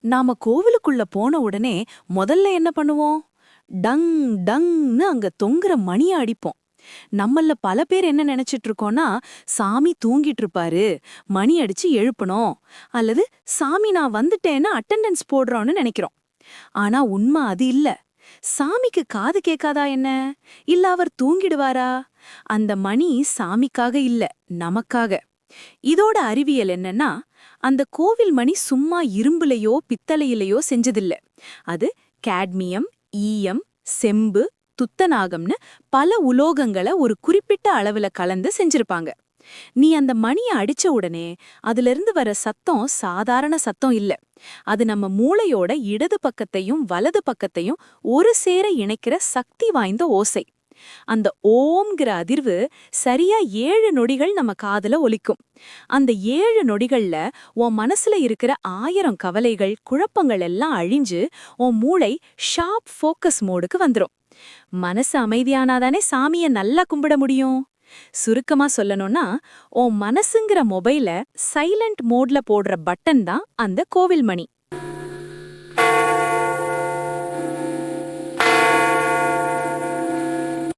நாம கோவிலுக்குள்ள போன உடனே முதல்ல என்ன பண்ணுவோம்? டங் டங்னு அங்க தொங்குற மணிய அடிப்போம். நம்மள பல பேர் என்ன நினைச்சிட்டு இருக்கோம்னா, சாமி தூங்கிட்டு இருப்பாரு, மணி அடிச்சு எழுப்பணும், அல்லது சாமி நான் வந்துட்டேன்னு அட்டெண்டன்ஸ் போடுறோம்னு நினைக்கிறோம். ஆனா உண்மை அது இல்ல. சாமிக்கு காது கேட்காதா என்ன? இல்ல அவர் தூங்கிடுவாரா? அந்த மணி சாமிக்காக இல்ல, நமக்காக. இதோட அறிவியல் என்னன்னா, அந்த கோவில் மணி சும்மா இரும்புலையோ பித்தளையிலையோ செஞ்சதில்ல. அது கேட்மியம், ஈயம், செம்பு, துத்தநாகம்னு பல உலோகங்களை ஒரு குறிப்பிட்ட அளவுல கலந்து செஞ்சிருப்பாங்க. நீ அந்த மணிய அடிச்ச உடனே அதுல இருந்து வர சத்தம் சாதாரண சத்தம் இல்ல. அது நம்ம மூளையோட இடது பக்கத்தையும் வலது பக்கத்தையும் ஒரு சேர இணைக்கிற சக்தி வாய்ந்த ஓசை. அந்த ஓம்ங்கிற அதிர்வு சரியா 7 நொடிகள் நம்ம காதுல ஒலிக்கும். அந்த 7 நொடிகள்ல உன் மனசுல இருக்கிற 1000 கவலைகள், குழப்பங்கள் எல்லாம் அழிஞ்சு உன் மூளை ஷார்ப் ஃபோக்கஸ் மோடுக்கு வந்துரும். மனசு அமைதியானாதானே சாமிய நல்லா கும்பிட முடியும். சுருக்கமா சொல்லணும்னா, உன் மனசுங்கிற மொபைல சைலண்ட் மோட்ல போடுற பட்டன் தான் அந்த கோவில் மணி.